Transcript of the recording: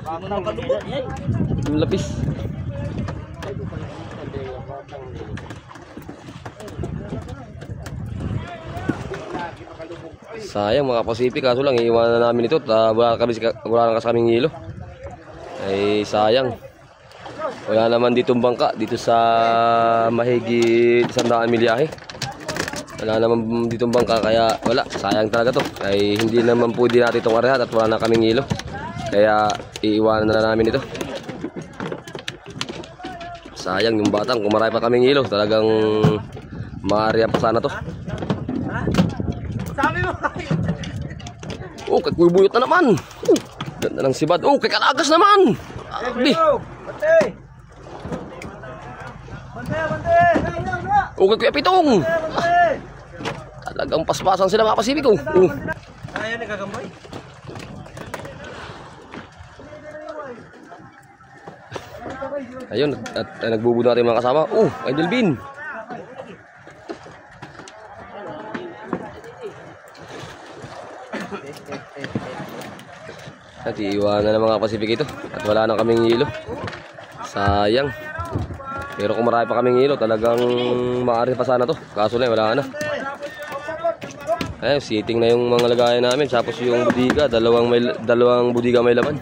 Yung lapis. Sayang mga Pacific, kaso lang iiwanan na namin ito. Wala na kaming hilo. Ay sayang. Wala naman ditong bangka dito sa mahigit 100 milyahe. Wala naman ditong bangka kaya wala, sayang talaga to. Ay hindi naman pwede natin itong arehat at wala na kaming hilo. Kaya iiwanan na namin ito. Sayang yung batang, kung marami pa kaming hilo, talagang maarihan pa sana to. Sabi mo! Oh, kakubuyot na naman. Ganda ng sibad. Oh, kay Kalagas naman. Abdi. Oh, kay Kuya Pitong. Talagang paspasan sila mga Pacific. Oh. Ayaw na gagambay. Ayun, at nagbubudo natin mga kasama. Oh, Idol Bin. At iiwanan na mga Pacific ito. At wala na kaming hilo. Sayang. Pero kung marami pa kaming hilo, talagang maaari pa sana to. Kaso na wala na. Ayun, sitting na yung mga lagayan namin. Tapos yung budiga, dalawang budiga may laman.